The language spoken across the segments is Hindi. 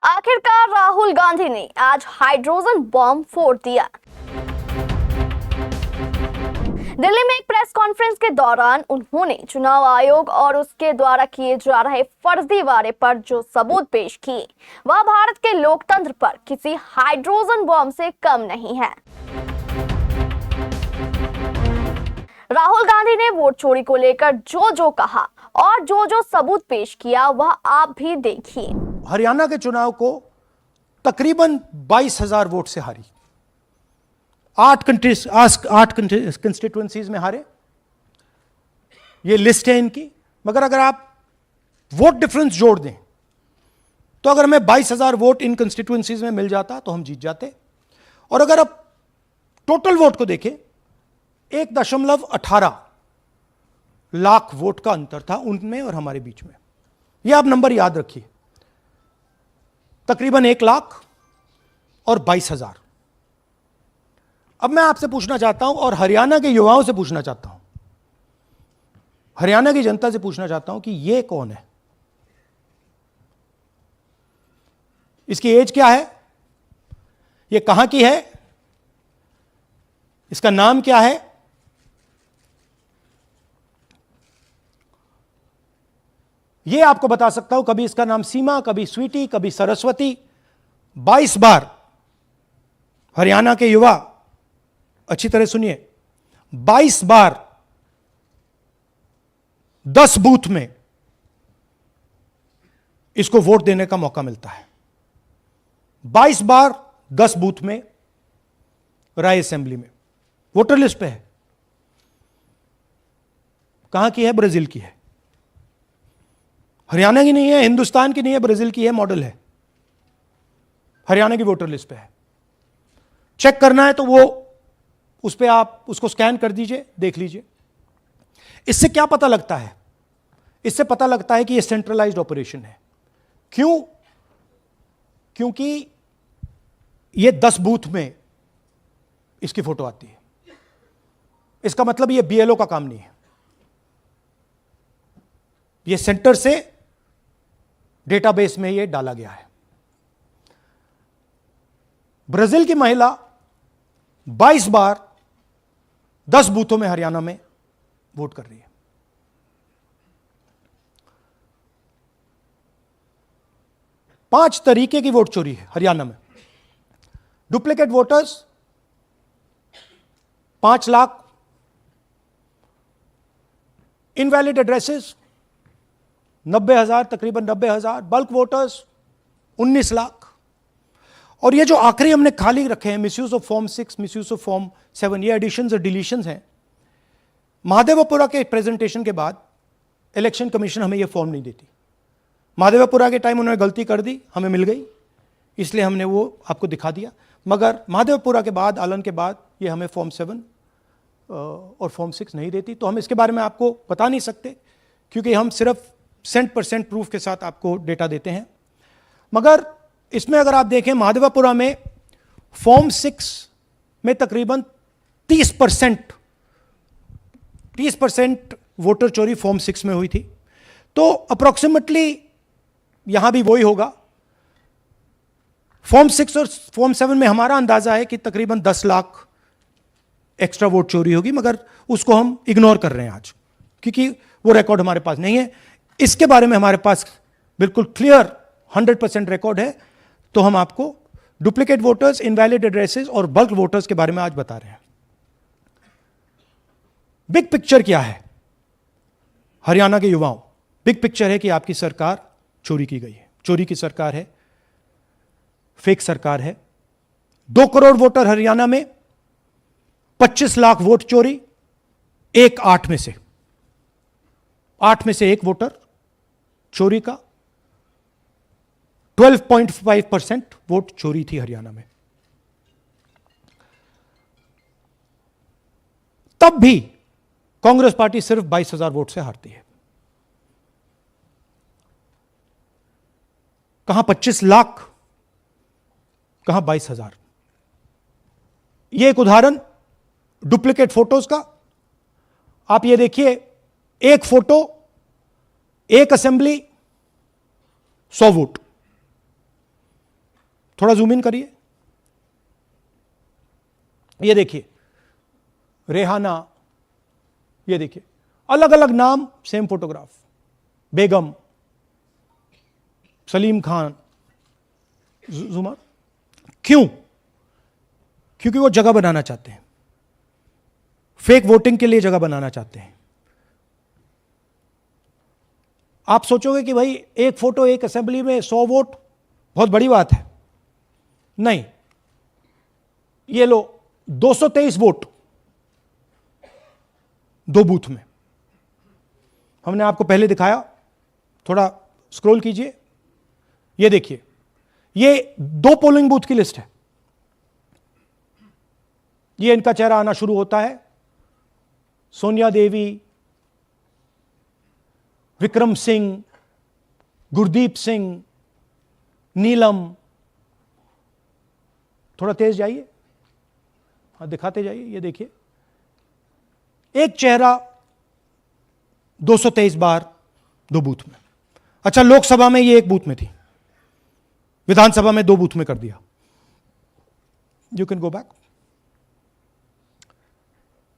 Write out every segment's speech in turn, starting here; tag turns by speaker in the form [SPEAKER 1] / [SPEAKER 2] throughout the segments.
[SPEAKER 1] आखिरकार राहुल गांधी ने आज हाइड्रोजन बॉम्ब फोड़ दिया। दिल्ली में एक प्रेस कॉन्फ्रेंस के दौरान उन्होंने चुनाव आयोग और उसके द्वारा किए जा रहे फर्जीवाड़े पर जो सबूत पेश किए वह भारत के लोकतंत्र पर किसी हाइड्रोजन बॉम्ब से कम नहीं है। राहुल गांधी ने वोट चोरी को लेकर जो कहा और जो सबूत पेश किया वह आप भी देखिए।
[SPEAKER 2] हरियाणा के चुनाव को तकरीबन 22,000 वोट से हारी। 8 कंस्टिट्यूएंसीज में हारे। ये लिस्ट है इनकी। मगर अगर आप वोट डिफरेंस जोड़ दें तो अगर हमें 22,000 वोट इन कंस्टिट्यूएंसीज में मिल जाता तो हम जीत जाते। और अगर आप टोटल वोट को देखें 1.18 लाख वोट का अंतर था उनमें और हमारे बीच में। यह आप नंबर याद रखिए, तकरीबन 1 लाख और 22,000। अब मैं आपसे पूछना चाहता हूं और हरियाणा के युवाओं से पूछना चाहता हूं, हरियाणा की जनता से पूछना चाहता हूं कि यह कौन है, इसकी एज क्या है, यह कहां की है, इसका नाम क्या है। यह आपको बता सकता हूं, कभी इसका नाम सीमा, कभी स्वीटी, कभी सरस्वती। 22 बार हरियाणा के युवा अच्छी तरह सुनिए, 22 बार 10 बूथ में इसको वोट देने का मौका मिलता है। 22 बार 10 बूथ में राय असेंबली में वोटर लिस्ट पे है। कहां की है? ब्राजील की है। हरियाणा की नहीं है, हिंदुस्तान की नहीं है, ब्राजील की है, मॉडल है। हरियाणा की वोटर लिस्ट पे है। चेक करना है तो वो उस पे आप उसको स्कैन कर दीजिए, देख लीजिए। इससे क्या पता लगता है? इससे पता लगता है कि ये सेंट्रलाइज्ड ऑपरेशन है। क्यों? क्योंकि ये 10 बूथ में इसकी फोटो आती है। इसका मतलब ये बीएलओ का काम नहीं है, ये सेंटर से डेटाबेस में ये डाला गया है। ब्राजील की महिला 22 बार 10 बूथों में हरियाणा में वोट कर रही है। पांच तरीके की वोट चोरी है हरियाणा में। Duplicate voters 5 lakh, invalid addresses 90,000, तकरीबन 90,000, बल्क वोटर्स 19 लाख। और ये जो आखिरी हमने खाली रखे हैं, misuse of form 6, misuse of form 7, ये एडिशंस और डिलीशंस हैं। महादेवपुरा के प्रेजेंटेशन के बाद इलेक्शन कमीशन हमें ये फॉर्म नहीं देती। महादेवपुरा के टाइम उन्होंने गलती कर दी, हमें मिल गई, इसलिए हमने वो आपको दिखा दिया। मगर महादेवपुरा के बाद, आलन के बाद ये हमें फॉर्म 7 और फॉर्म 6 नहीं देती। तो हम इसके बारे में आपको बता नहीं सकते, क्योंकि हम सिर्फ 100% प्रूफ के साथ आपको डेटा देते हैं। मगर इसमें अगर आप देखें, महादेवपुरा में फॉर्म 6 में तकरीबन 30% वोटर चोरी फॉर्म 6 में हुई थी। तो अप्रोक्सीमेटली यहां भी वही होगा। फॉर्म 6 और फॉर्म 7 में हमारा अंदाजा है कि तकरीबन 10 लाख एक्स्ट्रा वोट चोरी होगी, मगर उसको हम इग्नोर कर रहे हैं आज, क्योंकि वो रिकॉर्ड हमारे पास नहीं है। इसके बारे में हमारे पास बिल्कुल क्लियर 100% रिकॉर्ड है। तो हम आपको डुप्लीकेट वोटर्स, इनवैलिड एड्रेसेस और बल्क वोटर्स के बारे में आज बता रहे हैं। बिग पिक्चर क्या है हरियाणा के युवाओं? बिग पिक्चर है कि आपकी सरकार चोरी की गई है, चोरी की सरकार है, फेक सरकार है। 2 करोड़ वोटर हरियाणा में, 25 लाख वोट चोरी। 8 में से 1 वोटर चोरी का। 12.5% वोट चोरी थी हरियाणा में। तब भी कांग्रेस पार्टी सिर्फ 22,000 वोट से हारती है। कहां 25 लाख, कहां 22,000। यह एक उदाहरण डुप्लीकेट फोटोज का। आप ये देखिए, एक फोटो, एक असेंबली, 100 वोट। थोड़ा जूम इन करिए, ये देखिए रेहाना, ये देखिए अलग अलग नाम, सेम फोटोग्राफ, बेगम, सलीम खान, जुमा। क्यों? क्योंकि वो जगह बनाना चाहते हैं, फेक वोटिंग के लिए जगह बनाना चाहते हैं। आप सोचोगे कि भाई एक फोटो एक असेंबली में 100 वोट बहुत बड़ी बात है, नहीं। ये लो 223 वोट 2 बूथ में। हमने आपको पहले दिखाया, थोड़ा स्क्रॉल कीजिए, ये देखिए, ये 2 पोलिंग बूथ की लिस्ट है। ये इनका चेहरा आना शुरू होता है, सोनिया देवी, विक्रम सिंह, गुरदीप सिंह, नीलम। थोड़ा तेज जाइए, हाँ दिखाते जाइए, ये देखिए एक चेहरा 223 बार 2 बूथ में। अच्छा, लोकसभा में ये 1 बूथ में थी, विधानसभा में 2 बूथ में कर दिया। You can go back.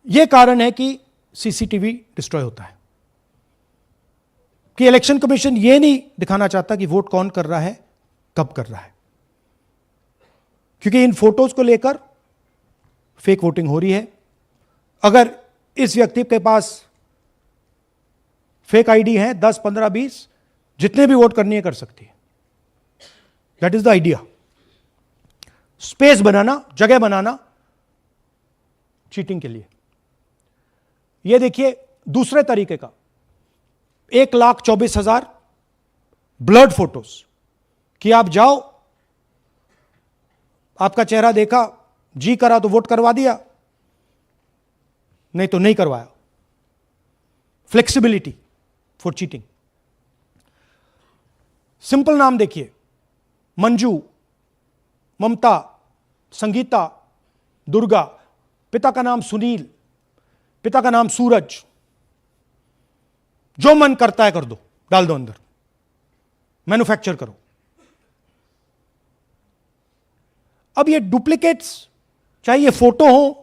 [SPEAKER 2] यह कारण है कि सीसीटीवी डिस्ट्रॉय होता है, कि इलेक्शन कमीशन यह नहीं दिखाना चाहता कि वोट कौन कर रहा है, कब कर रहा है, क्योंकि इन फोटोज को लेकर फेक वोटिंग हो रही है। अगर इस व्यक्ति के पास फेक आईडी है 10, 15, 20, जितने भी वोट करनी है कर सकती है। That is the idea. Space बनाना, जगह बनाना चीटिंग के लिए। यह देखिए दूसरे तरीके का 1,24,000 ब्लर्ड फोटोज, कि आप जाओ, आपका चेहरा देखा, जी करा तो वोट करवा दिया, नहीं तो नहीं करवाया। Flexibility for cheating. सिंपल नाम देखिए, मंजू, ममता, संगीता, दुर्गा, पिता का नाम सुनील, पिता का नाम सूरज। जो मन करता है कर दो, डाल दो अंदर, मैन्युफैक्चर करो। अब ये डुप्लीकेट्स, चाहे ये फोटो हो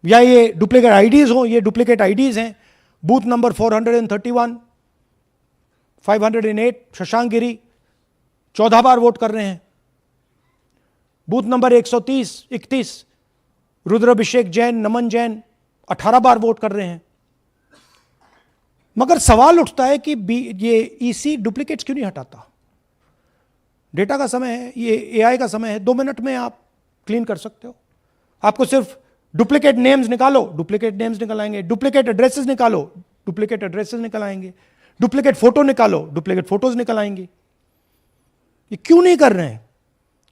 [SPEAKER 2] या ये डुप्लीकेट आईडीज हो, ये डुप्लीकेट आईडीज हैं। बूथ नंबर 431, 508 शशांक गिरी 14 बार वोट कर रहे हैं। बूथ नंबर 130, 31 रुद्राभिषेक जैन, नमन जैन 18 बार वोट कर रहे हैं। मगर सवाल उठता है कि ये ईसी डुप्लीकेट्स क्यों नहीं हटाता? डेटा का समय है, ये एआई का समय है, 2 मिनट में आप क्लीन कर सकते हो। आपको सिर्फ डुप्लीकेट नेम्स निकालो, डुप्लीकेट नेम्स निकल आएंगे। डुप्लीकेट एड्रेसेस निकालो, डुप्लीकेट एड्रेसेस निकल आएंगे। डुप्लीकेट फोटो निकालो, डुप्लीकेट फोटोज निकल आएंगी। ये क्यों नहीं कर रहे हैं?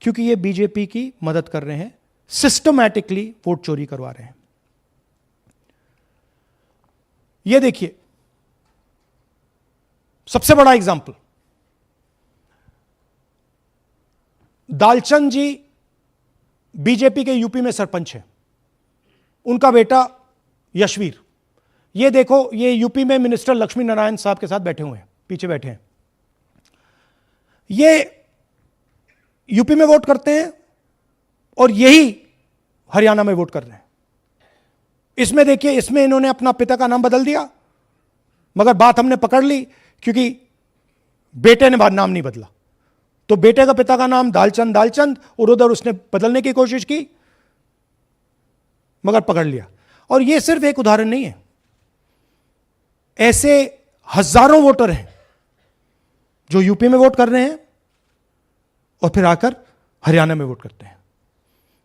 [SPEAKER 2] क्योंकि ये बीजेपी की मदद कर रहे हैं, सिस्टमैटिकली वोट चोरी करवा रहे हैं। ये देखिए सबसे बड़ा एग्जाम्पल, दालचंद जी बीजेपी के यूपी में सरपंच हैं, उनका बेटा यशवीर। ये देखो, ये यूपी में मिनिस्टर लक्ष्मी नारायण साहब के साथ बैठे हुए हैं, पीछे बैठे हैं। ये यूपी में वोट करते हैं और यही हरियाणा में वोट कर रहे हैं। इसमें देखिए, इसमें इन्होंने अपना पिता का नाम बदल दिया, मगर बात हमने पकड़ ली क्योंकि बेटे ने बाद नाम नहीं बदला। तो बेटे का पिता का नाम दालचंद और उधर उसने बदलने की कोशिश की, मगर पकड़ लिया। और यह सिर्फ एक उदाहरण नहीं है, ऐसे हजारों वोटर हैं जो यूपी में वोट कर रहे हैं और फिर आकर हरियाणा में वोट करते हैं।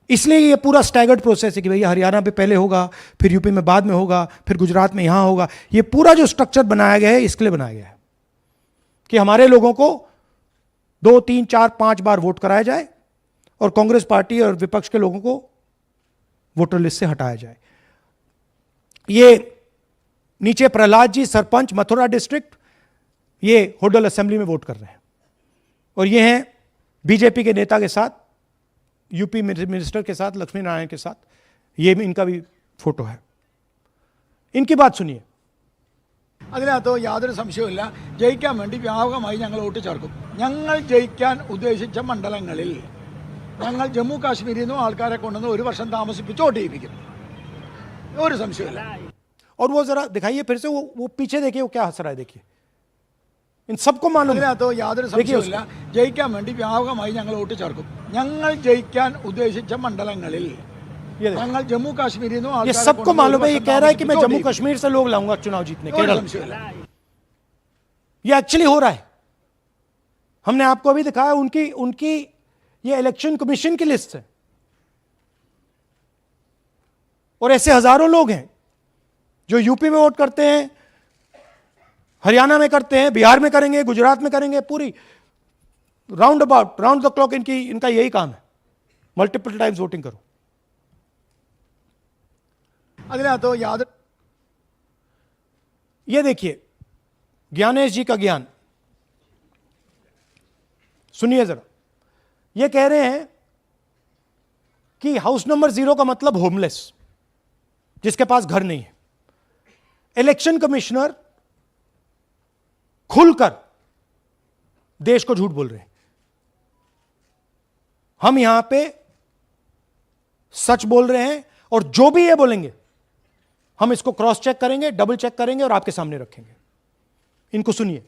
[SPEAKER 2] इसलिए ये पूरा स्टैगर्ड प्रोसेस है कि भैया हरियाणा पे पहले होगा, फिर यूपी में बाद में होगा, फिर गुजरात में यहां होगा। ये पूरा जो स्ट्रक्चर बनाया गया है इसके लिए बनाया गया है कि हमारे लोगों को 2, 3, 4, 5 बार वोट कराया जाए और कांग्रेस पार्टी और विपक्ष के लोगों को वोटर लिस्ट से हटाया जाए। ये नीचे प्रहलाद जी, सरपंच, मथुरा डिस्ट्रिक्ट, ये होडल असेंबली में वोट कर रहे हैं। और ये हैं बीजेपी के नेता के साथ, यूपी मिनिस्टर के साथ, लक्ष्मी नारायण के साथ। ये इनका भी फोटो है। इनकी बात सुनिए।
[SPEAKER 3] അതിനകത്ത് യാതൊരു സംശയവുമില്ല. ജയിക്കാൻ വേണ്ടി വ്യാപകമായി ഞങ്ങൾ വോട്ട് ചേർക്കും. ഞങ്ങൾ ജയിക്കാൻ ഉദ്ദേശിച്ച മണ്ഡലങ്ങളിൽ ഞങ്ങൾ ജമ്മു കാശ്മീരിൽ നിന്നും ആൾക്കാരെ കൊണ്ടുവന്ന് ഒരു വർഷം താമസിപ്പിച്ച് വോട്ട് ചെയ്യിപ്പിക്കും. ഒരു സംശയമില്ല.
[SPEAKER 2] और वो जरा दिखाइए फिर से, वो पीछे देखिए वो क्या हंस रहा है, देखिए इन सबको मालूम है.
[SPEAKER 3] അതിനകത്ത് യാതൊരു സംശയവുമില്ല. ജയിക്കാൻ വേണ്ടി വ്യാപകമായി ഞങ്ങൾ വോട്ട് ചേർക്കും. ഞങ്ങൾ ജയിക്കാൻ ഉദ്ദേശിച്ച മണ്ഡലങ്ങളിൽ
[SPEAKER 2] ये देखिए.
[SPEAKER 3] ഞങ്ങൾ ജമ്മു കാശ്മീരിൽ നിന്നും
[SPEAKER 2] ये
[SPEAKER 3] ആൾക്കാരെ
[SPEAKER 2] सबको
[SPEAKER 3] കൊണ്ടുവന്ന്
[SPEAKER 2] मालूम है.
[SPEAKER 3] ഒരു
[SPEAKER 2] ये
[SPEAKER 3] വർഷം
[SPEAKER 2] कह रहा है कि मैं
[SPEAKER 3] താമസിപ്പിച്ച്
[SPEAKER 2] जम्मू
[SPEAKER 3] വോട്ട്
[SPEAKER 2] कश्मीर से लोग लाऊंगा चुनाव जीतने.
[SPEAKER 3] ചെയ്യിപ്പിക്കും. ഒരു
[SPEAKER 2] केरल,
[SPEAKER 3] സംശയമില്ല.
[SPEAKER 2] ये एक्चुअली हो रहा है. हमने आपको अभी दिखाया उनकी उनकी ये इलेक्शन कमीशन की लिस्ट है, और ऐसे हजारों लोग हैं जो यूपी में वोट करते हैं, हरियाणा में करते हैं, बिहार में करेंगे, गुजरात में करेंगे, पूरी round about round the clock इनका यही काम है, मल्टीपल टाइम्स वोटिंग करो.
[SPEAKER 3] അതിനകത്ത് യാതൊരു
[SPEAKER 2] ये देखिए ज्ञानेश जी का ज्ञान सुनिए जरा. ये कह रहे हैं कि हाउस नंबर 0 का मतलब होमलेस, जिसके पास घर नहीं है. इलेक्शन कमिश्नर खुलकर देश को झूठ बोल रहे हैं. हम यहां पे सच बोल रहे हैं, और जो भी ये बोलेंगे हम इसको क्रॉस चेक करेंगे, डबल चेक करेंगे और आपके सामने रखेंगे. इनको सुनिए.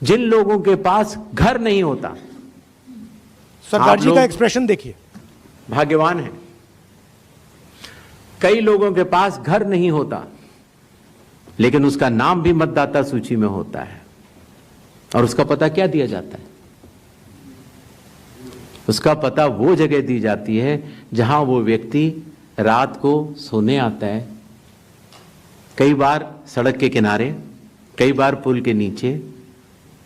[SPEAKER 4] जिन लोगों के पास घर नहीं होता,
[SPEAKER 2] सरदार जी
[SPEAKER 4] लोग-
[SPEAKER 2] का एक्सप्रेशन देखिए.
[SPEAKER 4] भाग्यवान है. कई लोगों के पास घर नहीं होता, लेकिन उसका नाम भी मतदाता सूची में होता है. और उसका पता क्या दिया जाता है? उसका पता वो जगह दी जाती है जहां वो व्यक्ति रात को सोने आता है. कई बार सड़क के किनारे, कई बार पुल के नीचे,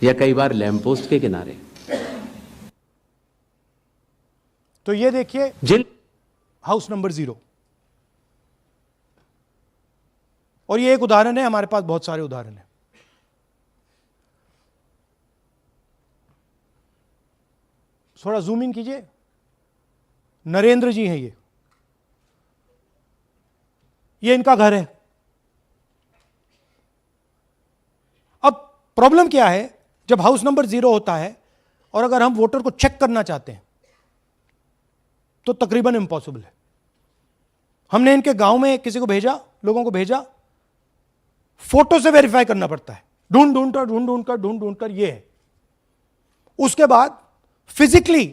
[SPEAKER 4] या कई बार लैंप पोस्ट के किनारे.
[SPEAKER 2] तो ये देखिए
[SPEAKER 4] जिन
[SPEAKER 2] हाउस नंबर 0, और ये एक उदाहरण है. हमारे पास बहुत सारे उदाहरण हैं. थोड़ा जूम इन कीजिए. नरेंद्र जी हैं ये इनका घर है. अब प्रॉब्लम क्या है, जब हाउस नंबर 0 होता है और अगर हम वोटर को चेक करना चाहते हैं तो तकरीबन इम्पॉसिबल है. हमने इनके गांव में किसी को भेजा, लोगों को भेजा, फोटो से वेरीफाई करना पड़ता है, ढूंढ कर ये है. उसके बाद फिजिकली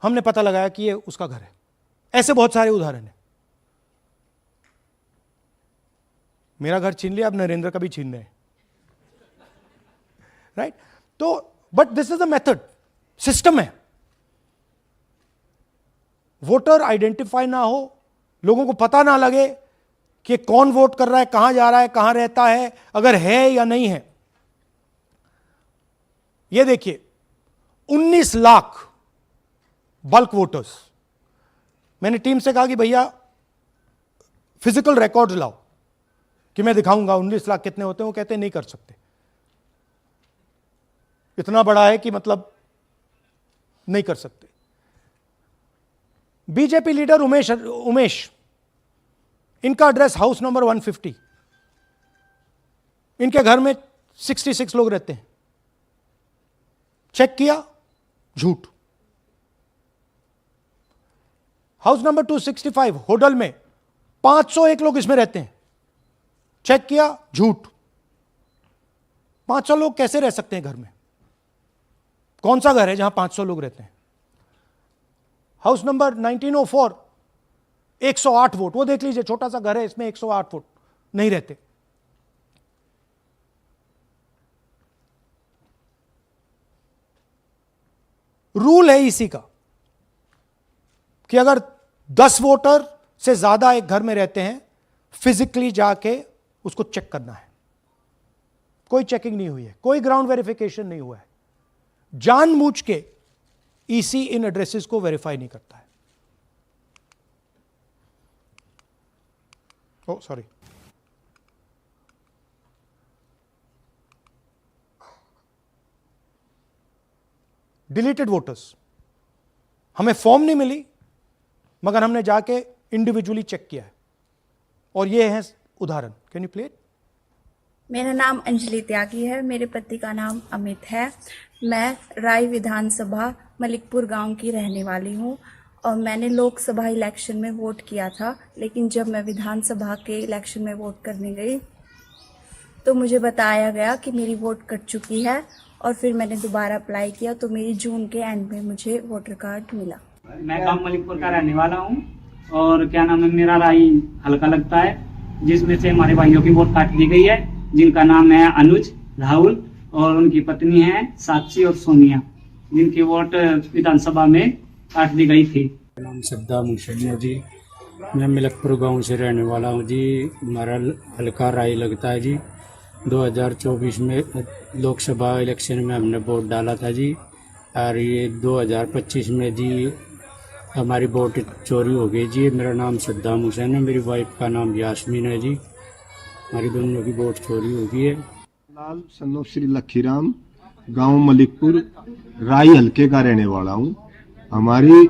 [SPEAKER 2] हमने पता लगाया कि ये उसका घर है. ऐसे बहुत सारे उदाहरण हैं. मेरा घर छीन लिया, अब नरेंद्र का भी छीन रहे हैं, राइट? तो but this is a method, system है. वोटर आइडेंटिफाई ना हो, लोगों को पता ना लगे कि कौन वोट कर रहा है, कहां जा रहा है, कहां रहता है, अगर है या नहीं है. यह देखिए 19 लाख बल्क वोटर्स. मैंने टीम से कहा कि भैया फिजिकल रिकॉर्ड्स लाओ कि मैं दिखाऊंगा 19 लाख कितने होते हैं. वो कहते हैं नहीं कर सकते, इतना बड़ा है कि मतलब नहीं कर सकते. बीजेपी लीडर उमेश, इनका एड्रेस हाउस नंबर 150. इनके घर में 66 लोग रहते हैं. चेक किया, झूठ. हाउस नंबर 265 होडल में 501 लोग इसमें रहते हैं. चेक किया, झूठ. 500 लोग कैसे रह सकते हैं घर में? कौन सा घर है जहां 500 लोग रहते हैं? House number 1904 108 vote. वो देख लीजिए, छोटा सा घर है, इसमें 108 वोट नहीं रहते. रूल है इसी का कि अगर 10 वोटर से ज्यादा एक घर में रहते हैं, फिजिकली जाके उसको चेक करना है. कोई चेकिंग नहीं हुई है, कोई ग्राउंड वेरिफिकेशन नहीं हुआ है. जानबूझ के ईसी इन एड्रेसेस को वेरीफाई नहीं करता है. ओ सॉरी, डिलीटेड वोटर्स. हमें फॉर्म नहीं मिली, मगर हमने जाके इंडिविजुअली चेक किया है. और ये है उदाहरण। Can you play it?
[SPEAKER 5] मेरा नाम अंजलि त्यागी है। मेरे पति का नाम अमित है। मैं राय विधानसभा मलिकपुर गांव की रहने वाली हूं और मैंने लोकसभा इलेक्शन में वोट किया था, लेकिन जब मैं विधानसभा के इलेक्शन में वोट करने गई तो मुझे बताया गया कि मेरी वोट कट चुकी है और फिर मैंने दोबारा अप्लाई किया तो मेरी जून के एंड में मुझे वोटर कार्ड मिला।
[SPEAKER 6] मैं गांव मलिकपुर का रहने वाला हूं और क्या नाम है, मेरा राय हल्का लगता है, जिसमें से हमारे भाइयों की वोट काट दी गई है, जिनका नाम है अनुज, राहुल और उनकी पत्नी है साक्षी और सोनिया, जिनकी वोट विधानसभा में काट दी गई थी।
[SPEAKER 7] नाम सद्दाम हुसैन है जी। मैं मलिकपुर गांव से रहने वाला हूं जी। हमारा हल्का राय लगता है जी। 2024 में लोकसभा इलेक्शन में हमने वोट डाला था जी, और ये 2025 में जी हमारी वोट चोरी हो गई जी। मेरा नाम सद्दाम हुसैन है, मेरी वाइफ का नाम यास्मीन है जी। हमारी दोनों की वोट चोरी हो गई है।
[SPEAKER 8] लाल सन्नो श्री लखीराम, गांव मलिकपुर, राय हल्के का रहने वाला हूं। हमारी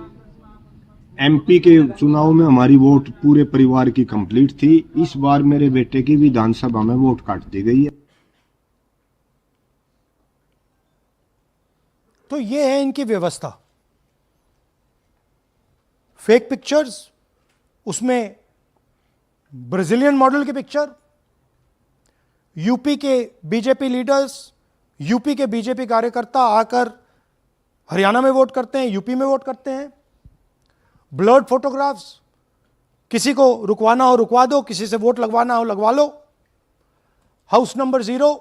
[SPEAKER 8] एमपी के चुनाव में हमारी वोट पूरे परिवार की कंप्लीट थी। इस बार मेरे बेटे की विधानसभा में वोट काट दी गई है।
[SPEAKER 2] तो ये है इनकी व्यवस्था। फेक पिक्चर्स, उसमें ब्राजीलियन मॉडल की पिक्चर, यूपी के बीजेपी लीडर्स, यूपी के बीजेपी कार्यकर्ता आकर हरियाणा में वोट करते हैं, यूपी में वोट करते हैं। ब्लर्ड फोटोग्राफ्स, किसी को रुकवाना हो रुकवा दो, किसी से वोट लगवाना हो लगवा लो। हाउस नंबर 0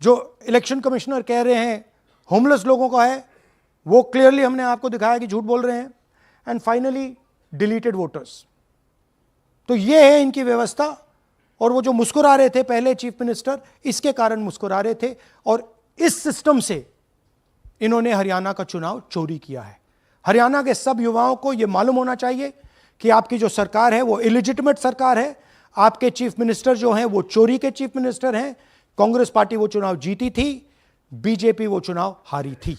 [SPEAKER 2] जो इलेक्शन कमिश्नर कह रहे हैं होमलेस लोगों का है, वो क्लियरली हमने आपको दिखाया कि झूठ बोल रहे हैं। And finally deleted voters. तो ये है इनकी व्यवस्था। और वो जो मुस्कुरा रहे थे पहले चीफ मिनिस्टर, इसके कारण मुस्कुरा रहे थे, और इस सिस्टम से इन्होंने हरियाणा का चुनाव चोरी किया है। हरियाणा के सब युवाओं को यह मालूम होना चाहिए कि आपकी जो सरकार है वो इलिजिटिमेट सरकार है। आपके चीफ मिनिस्टर जो हैं वो चोरी के चीफ मिनिस्टर हैं। कांग्रेस पार्टी वो चुनाव जीती थी, बीजेपी वो चुनाव हारी थी।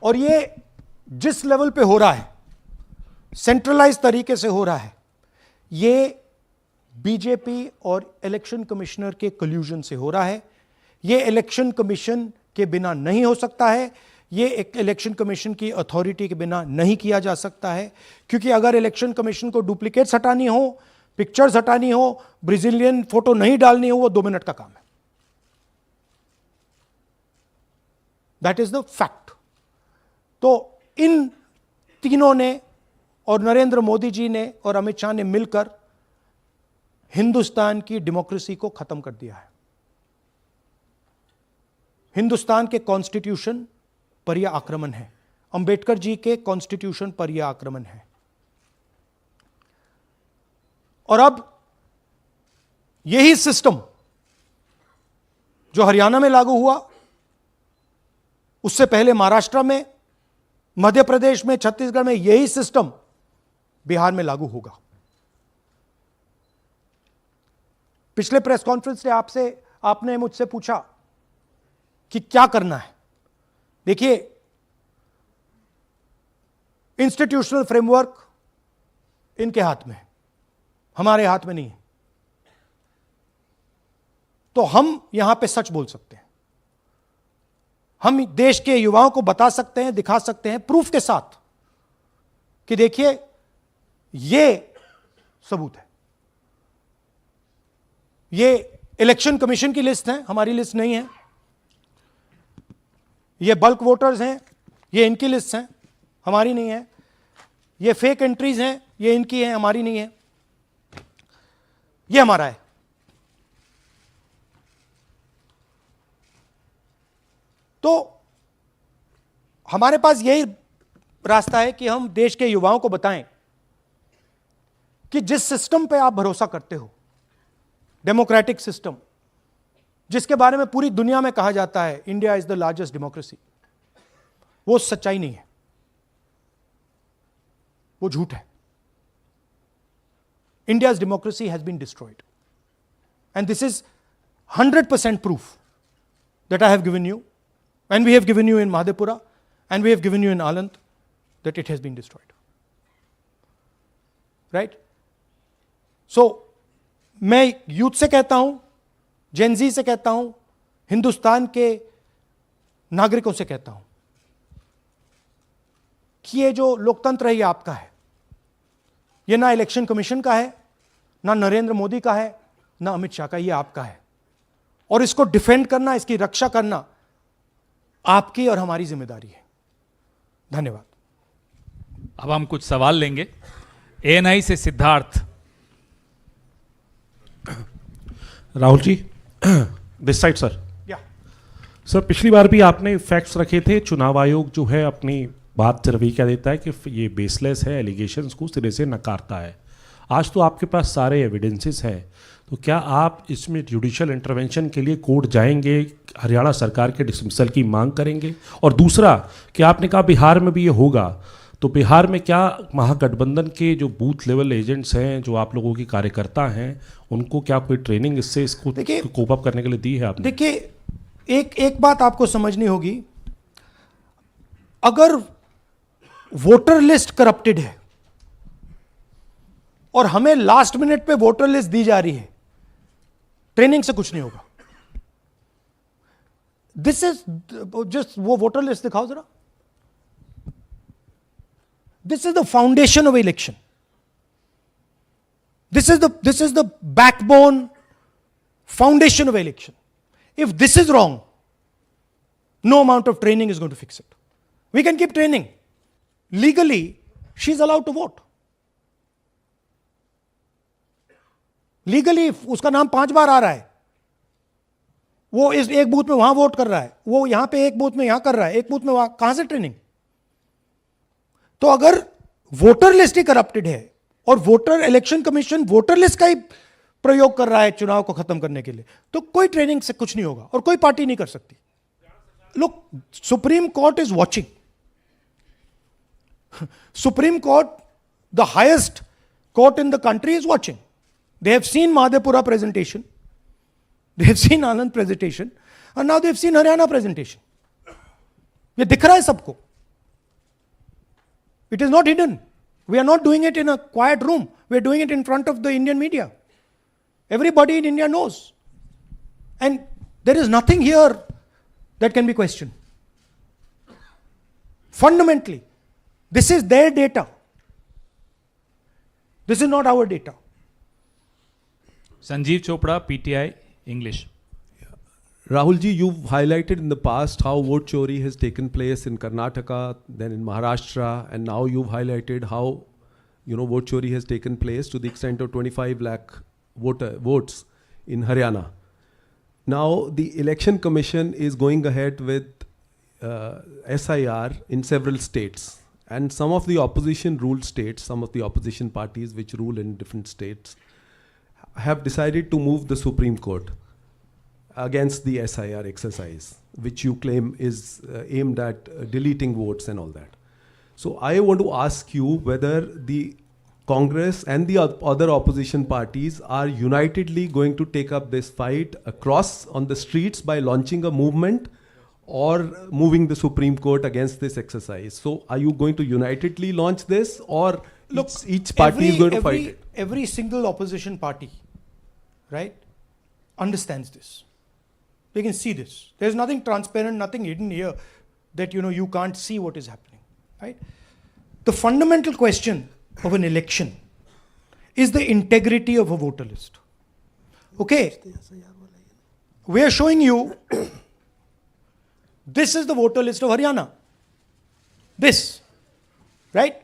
[SPEAKER 2] और ये जिस लेवल पे हो रहा है, सेंट्रलाइज तरीके से हो रहा है, ये बीजेपी और इलेक्शन कमिश्नर के कल्यूजन से हो रहा है। ये इलेक्शन कमीशन के बिना नहीं हो सकता है। ये एक इलेक्शन कमीशन की अथॉरिटी के बिना नहीं किया जा सकता है, क्योंकि अगर इलेक्शन कमीशन को डुप्लीकेट्स हटानी हो, पिक्चर्स हटानी हो, ब्राजीलियन फोटो नहीं डालनी हो, वो 2 मिनट का काम है। That is the fact. तो इन तीनों ने और नरेंद्र मोदी जी ने और अमित शाह ने मिलकर हिंदुस्तान की डेमोक्रेसी को खत्म कर दिया है। हिंदुस्तान के कॉन्स्टिट्यूशन पर यह आक्रमण है, अंबेडकर जी के कॉन्स्टिट्यूशन पर यह आक्रमण है। और अब यही सिस्टम जो हरियाणा में लागू हुआ, उससे पहले महाराष्ट्र में, मध्य प्रदेश में, छत्तीसगढ़ में, यही सिस्टम बिहार में लागू होगा। पिछले प्रेस कॉन्फ्रेंस में आपने मुझसे पूछा कि क्या करना है। देखिए, इंस्टीट्यूशनल फ्रेमवर्क इनके हाथ में है, हमारे हाथ में नहीं है। तो हम यहां पे सच बोल सकते हैं, हम देश के युवाओं को बता सकते हैं, दिखा सकते हैं प्रूफ के साथ कि देखिए ये सबूत है। ये इलेक्शन कमीशन की लिस्ट है, हमारी लिस्ट नहीं है। ये बल्क वोटर्स हैं, ये इनकी लिस्ट हैं, हमारी नहीं है। ये फेक एंट्रीज हैं, ये इनकी हैं, हमारी नहीं है। ये हमारा है। तो हमारे पास यही रास्ता है कि हम देश के युवाओं को बताएं कि जिस सिस्टम पे आप भरोसा करते हो, डेमोक्रेटिक सिस्टम, जिसके बारे में पूरी दुनिया में कहा जाता है India is the largest democracy, वो सच्चाई नहीं है, वो झूठ है। India's democracy has been destroyed. And this is 100% proof that I have given you, and we have given you in Madhepura, and we have given you in Aland, that it has been destroyed. Right? So मैं यूथ से कहता हूं, जेनजी से कहता हूं, हिंदुस्तान के नागरिकों से कहता हूं कि ये जो लोकतंत्र है ये आपका है। ये ना इलेक्शन कमीशन का है, ना नरेंद्र मोदी का है, ना अमित शाह का, ये आपका है। और इसको डिफेंड करना, इसकी रक्षा करना आपकी और हमारी जिम्मेदारी है। धन्यवाद।
[SPEAKER 9] अब हम कुछ सवाल लेंगे। एएनआई से Siddharth.
[SPEAKER 10] Rahul ji, this side sir.
[SPEAKER 2] या
[SPEAKER 10] सर, पिछली बार भी आपने फैक्ट्स रखे थे। चुनाव आयोग जो है अपनी बात से रवैया देता है कि ये बेसलेस है, एलिगेशंस को सिरे से नकारता है। आज तो आपके पास सारे एविडेंसेस हैं, तो क्या आप इसमें जुडिशियल इंटरवेंशन के लिए कोर्ट जाएंगे, हरियाणा सरकार के डिसमिसल की मांग करेंगे? और दूसरा, कि आपने कहा बिहार में भी ये होगा, तो बिहार में क्या महागठबंधन के जो बूथ लेवल एजेंट्स हैं, जो आप लोगों के कार्यकर्ता हैं, उनको क्या कोई ट्रेनिंग इसको कोप अप करने के लिए दी है आपने?
[SPEAKER 2] देखिए, एक बात आपको समझनी होगी। अगर वोटर लिस्ट करप्टेड है और हमें लास्ट मिनट पे वोटर लिस्ट दी जा रही है, ट्रेनिंग से कुछ नहीं होगा। दिस इज जस्ट, वो वोटर लिस्ट दिखाओ जरा। This is the foundation of election. This is the backbone, foundation of election. If this is wrong, no amount of training is going to fix it. We can keep training. Legally, she's allowed to vote. Legally, उसका नाम 5 बार आ रहा है, वो इस एक बूथ में वहां वोट कर रहा है, वो यहां पे एक बूथ में यहां कर रहा है, एक बूथ में वहां, कहां से ट्रेनिंग? तो अगर वोटर लिस्ट ही करप्टेड है और voter election commission voter list का ही प्रयोग कर रहा है चुनाव को खत्म करने के लिए, तो कोई ट्रेनिंग से कुछ नहीं होगा और कोई पार्टी नहीं कर सकती। Look, supreme court is watching. Supreme court, the highest court in the country, is watching. They have seen Madhepura presentation, they have seen Anand presentation, and now they have seen Haryana presentation. ये दिख रहा है सबको. It is not hidden. We are not doing it in a quiet room. We are doing it in front of the Indian media. Everybody in India knows. And there is nothing here that can be questioned. Fundamentally, this is their data. This is not our data.
[SPEAKER 9] Sanjeev Chopra, PTI, English.
[SPEAKER 11] Rahul ji, you've highlighted in the past how vote chori has taken place in Karnataka, then in Maharashtra, and now you've highlighted how, vote chori has taken place to the extent of 25 lakh votes in Haryana. Now, the Election Commission is going ahead with SIR in several states. And some of the opposition ruled states, some of the opposition parties which rule in different states, have decided to move the Supreme Court against the SIR exercise, which you claim is aimed at deleting votes and all that. So I want to ask you whether the Congress and the other opposition parties are unitedly going to take up this fight across on the streets by launching a movement or moving the Supreme Court against this exercise. So are you going to unitedly launch this, or
[SPEAKER 2] Look,
[SPEAKER 11] each party is going to fight it?
[SPEAKER 2] Every single opposition party, right, understands this. They can see this. There's nothing transparent, nothing hidden here that you can't see what is happening, right? The fundamental question of an election is the integrity of a voter list. Okay, we are showing you this is the voter list of Haryana. This, right?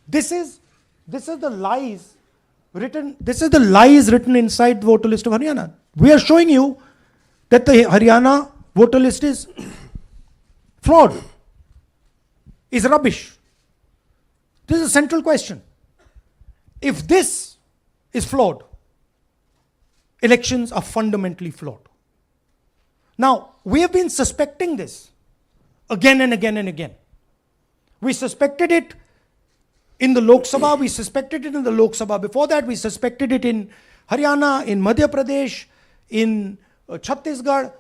[SPEAKER 2] This is the lies written. This is the lies written inside the voter list of Haryana. We are showing you that the Haryana voter list is fraud, is rubbish. This is a central question. If this is flawed, elections are fundamentally flawed. Now, we have been suspecting this again and again and again. We suspected it in the Lok Sabha, we suspected it in the Lok Sabha. Before that, we suspected it in Haryana, in Madhya Pradesh, in Chhattisgarh.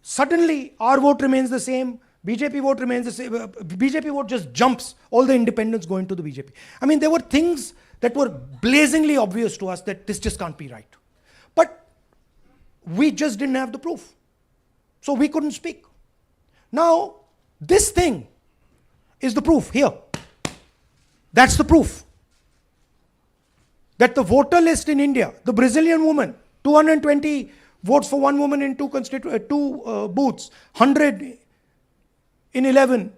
[SPEAKER 2] Suddenly, our vote remains the same. BJP vote remains the same. BJP vote just jumps. All the independents go into the BJP. I mean, there were things that were blazingly obvious to us that this just can't be right. But we just didn't have the proof. So we couldn't speak. Now, this thing is the proof here. That's the proof. That the voter list in India, the Brazilian woman, 220 votes for one woman in two booths, 100 in 11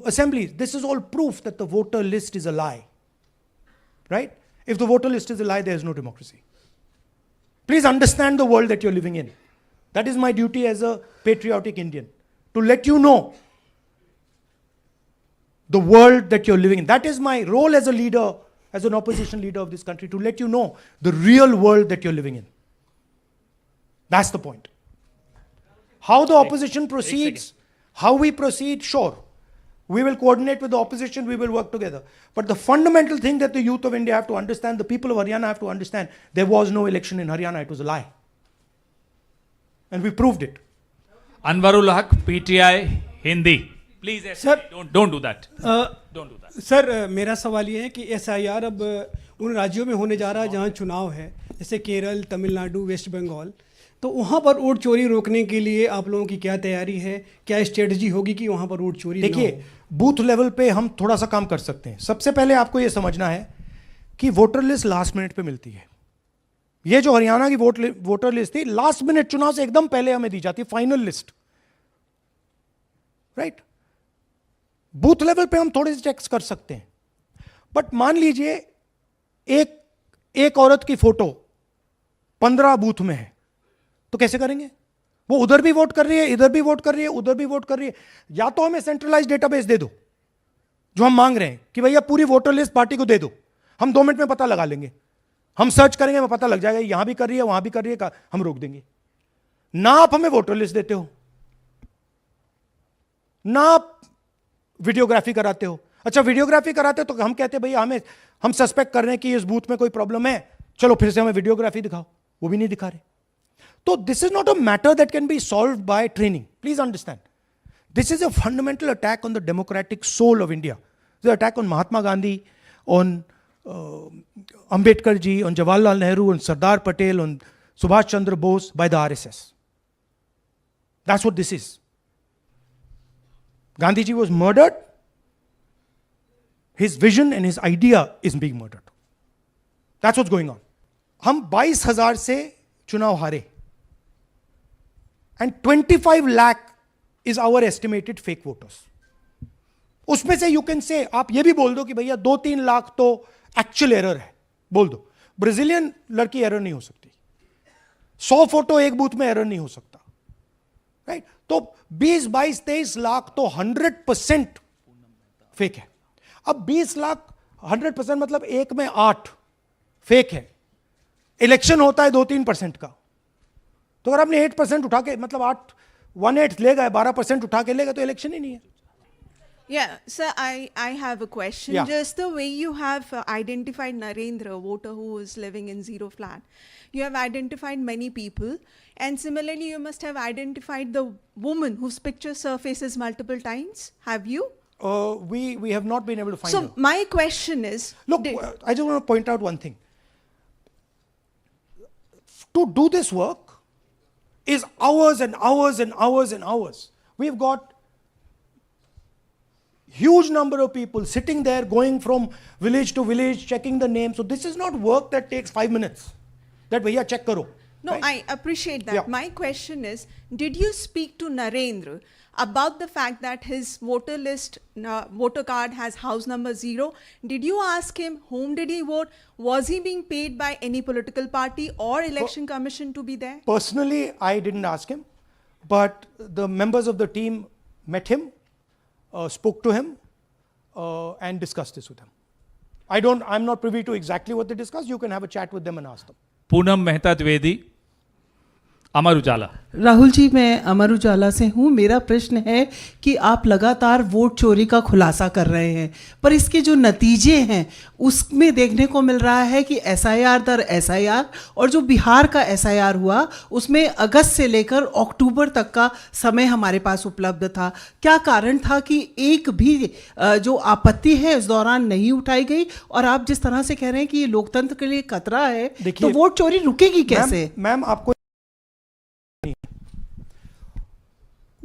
[SPEAKER 2] assemblies. This is all proof that the voter list is a lie. Right? If the voter list is a lie, there is no democracy. Please understand the world that you're living in. That is my duty as a patriotic Indian, to let you know the world that you're living in. That is my role as a leader, as an opposition leader of this country, to let you know the real world that you're living in. That's the point. How the opposition proceeds, how we proceed, sure. We will coordinate with the opposition, we will work together. But the fundamental thing that the youth of India have to understand, the people of Haryana have to understand, there was no election in Haryana, it was a lie. And we proved it.
[SPEAKER 9] Anwarul Haq, PTI, Hindi. Please,
[SPEAKER 12] Sir,
[SPEAKER 9] don't do that. Don't do that.
[SPEAKER 12] Sir मेरा सवाल ये है कि SIR अब उन राज्यों में होने जा रहा है जहाँ चुनाव है, जैसे केरल, तमिलनाडु, वेस्ट बंगाल, तो वहाँ पर वोट चोरी रोकने के लिए आप लोगों की क्या तैयारी है, क्या स्ट्रेटजी होगी कि वहाँ पर वोट चोरी?
[SPEAKER 2] देखिए, बूथ लेवल पे हम थोड़ा सा काम कर सकते हैं. सबसे पहले आपको ये समझना है कि वोटर लिस्ट लास्ट मिनट पे मिलती है. ये जो हरियाणा की वोटर लिस्ट थी, लास्ट मिनट चुनाव से एकदम पहले हमें दी जाती, final list. Right? Booth level पे हम थोड़े से चेक्स कर सकते हैं. बट मान लीजिए एक औरत की फोटो 15 बूथ में है, तो कैसे करेंगे? वो उधर भी वोट कर रही है, इधर भी वोट कर रही है, उधर भी वोट कर रही है. या तो हमें सेंट्रलाइज डेटाबेस दे दो, जो हम मांग रहे हैं कि भैया पूरी वोटर लिस्ट पार्टी को दे दो, हम 2 मिनट में पता लगा लेंगे, हम सर्च करेंगे, हमें पता लग जाएगा यहां भी कर रही है, वहां भी कर रही है, हम रोक देंगे. ना आप हमें वोटर लिस्ट देते हो, ना आप वीडियोग्राफी कराते हो. अच्छा, वीडियोग्राफी कराते हो तो हम कहते हैं भैया हम सस्पेक्ट कर रहे हैं कि इस बूथ में कोई प्रॉब्लम है, चलो फिर से हमें वीडियोग्राफी दिखाओ, वो भी नहीं दिखा रहे. So this is not a matter that can be solved by training. Please understand. This is a fundamental attack on the democratic soul of India. It's an attack on Mahatma Gandhi, on Ambedkar ji, on Jawaharlal Nehru, on Sardar Patel, on Subhash Chandra Bose by the RSS. That's what this is. Gandhi ji was murdered. His vision and his idea is being murdered. That's what's going on. हम 22,000 से चुनाव हारे. And 25 lakh is our estimated fake voters. उसमें से you can say, आप ये भी बोल दो कि भैया 2-3 लाख तो actual error है, बोल दो. ब्राजीलियन लड़की एरर नहीं हो सकती. 100 फोटो एक बूथ में एरर नहीं हो सकता. राइट? तो 20-22-23 लाख तो 100% फेक है. अब 20 लाख 100% मतलब एक में 8 फेक है. इलेक्शन होता है 2-3% का, तो अगर आपने 8% उठा के मतलब 1/8 ले गए, 12% उठा के ले गए, तो इलेक्शन ही नहीं है.
[SPEAKER 13] Yeah, sir, I have a question.
[SPEAKER 2] Yeah.
[SPEAKER 13] Just the way you have identified Narendra, a voter who is living in zero flat, you have identified many people, and similarly you must have identified the woman whose picture surfaces multiple times. Have you?
[SPEAKER 2] We have not been able to find her.
[SPEAKER 13] So my question is,
[SPEAKER 2] Look, I just want to point out one thing. To do this work is hours and hours and hours and hours. We've got huge number of people sitting there, going from village to village, checking the names. So this is not work that takes 5 minutes. That bhaiya check karo.
[SPEAKER 13] no,
[SPEAKER 2] right?
[SPEAKER 13] I appreciate that.
[SPEAKER 2] Yeah.
[SPEAKER 13] My question is, did you speak to Narendra about the fact that his voter list, voter card has house number 0? Did you ask him whom did he vote? Was he being paid by any political party or election commission to be there?
[SPEAKER 2] Personally, I didn't ask him, but the members of the team met him, spoke to him, and discussed this with him. I'm not privy to exactly what they discussed. You can have a chat with them and ask them.
[SPEAKER 9] Poonam Mehta Dwivedi, Amar Ujala.
[SPEAKER 14] Rahul ji, मैं अमर उजाला से हूँ। मेरा प्रश्न है कि आप लगातार वोट चोरी का खुलासा कर रहे हैं, पर इसके जो नतीजे हैं उसमें देखने को मिल रहा है कि SIR दर SIR, और जो बिहार का SIR हुआ उसमें अगस्त से लेकर अक्टूबर तक का समय हमारे पास उपलब्ध था। क्या कारण था कि एक भी जो आपत्ति है इस दौरान नहीं उठाई गई? और आप जिस तरह से कह रहे हैं कि ये लोकतंत्र के लिए खतरा है, तो वोट चोरी रुकेगी कैसे?
[SPEAKER 2] मैम आपको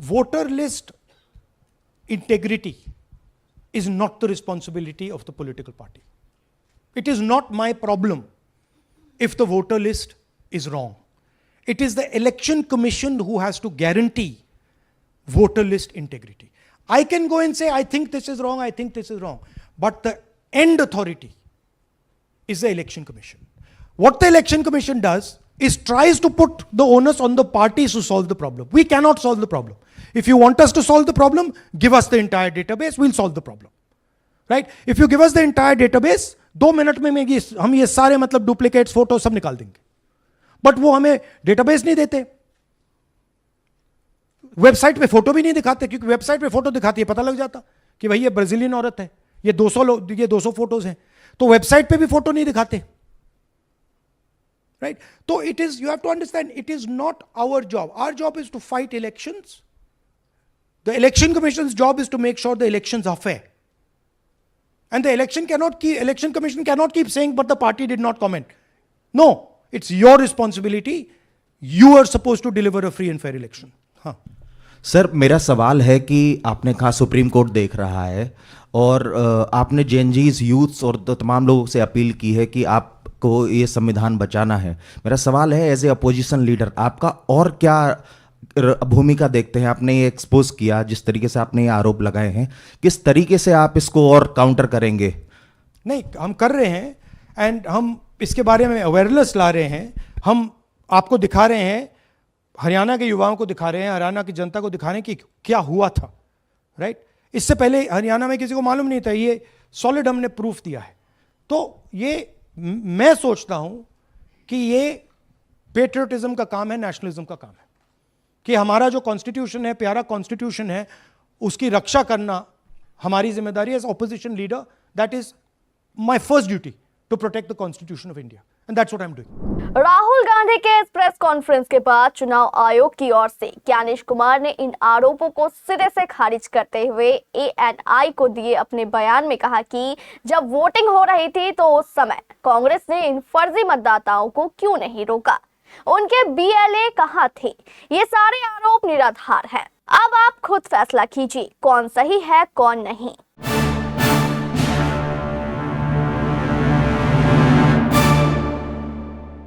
[SPEAKER 2] voter list integrity is not the responsibility of the political party. It is not my problem if the voter list is wrong. It is the election commission who has to guarantee voter list integrity. I can go and say, I think this is wrong, I think this is wrong. But the end authority is the election commission. What the election commission does is tries to put the onus on the parties to solve the problem. We cannot solve the problem. If you want us to solve the problem, give us the entire database, we'll solve the problem. Right? If you give us the entire database, 2 minute में हम ये सारे मतलब डुप्लीकेट्स फोटो सब निकाल देंगे. बट वो हमें डेटाबेस नहीं देते, वेबसाइट पे फोटो भी नहीं दिखाते, क्योंकि वेबसाइट पे फोटो दिखाती है पता लग जाता कि भाई ये ब्राजीलियन औरत है, ये 200 फोटोज हैं, तो वेबसाइट पे भी फोटो नहीं दिखाते. Right? So it is, you have to understand, it is not our job. Our job is to fight elections. The election commission's job is to make sure the elections are fair. And the election commission cannot keep saying, but the party did not comment. No, it's your responsibility. You are supposed to deliver a free and fair election. हाँ.
[SPEAKER 15] सर, मेरा सवाल है कि आपने कहा सुप्रीम कोर्ट देख रहा है, और आपने जेएनजीज, यूथ्स और तमाम लोगों से अपील की है कि आपको ये संविधान बचाना है. मेरा सवाल है, एज ए अपोजिशन लीडर आपका और क्या भूमिका देखते हैं? आपने ये एक्सपोज किया, जिस तरीके से आपने ये आरोप लगाए हैं, किस तरीके से आप इसको और काउंटर करेंगे?
[SPEAKER 2] नहीं, हम कर रहे हैं, एंड हम इसके बारे में अवेयरनेस ला रहे हैं. हम आपको दिखा रहे हैं, हरियाणा के युवाओं को दिखा रहे हैं, हरियाणा की जनता को दिखा रहे हैं कि क्या हुआ था. राइट? इससे पहले हरियाणा में किसी को मालूम नहीं था, ये सॉलिड हमने प्रूफ दिया है. तो ये मैं सोचता हूं कि ये पेट्रियटिज्म का काम है, नेशनलिज्म का काम है, कि हमारा जो कॉन्स्टिट्यूशन है, प्यारा कॉन्स्टिट्यूशन है, उसकी रक्षा करना हमारी जिम्मेदारी है as opposition leader. That is my first duty, to protect the constitution of India, and that's what I am doing.
[SPEAKER 1] Rahul Gandhi के इस प्रेस कॉन्फ्रेंस के बाद चुनाव आयोग की ओर से ज्ञानेश कुमार ने इन आरोपों को सिरे से खारिज करते हुए ANI को दिए अपने बयान में कहा कि जब वोटिंग हो रही थी तो उस समय कांग्रेस ने इन फर्जी मतदाताओं को क्यों नहीं रोका, उनके BLA कहां थे. ये सारे आरोप निराधार हैं. अब आप खुद फैसला कीजिए कौन सही है कौन नहीं.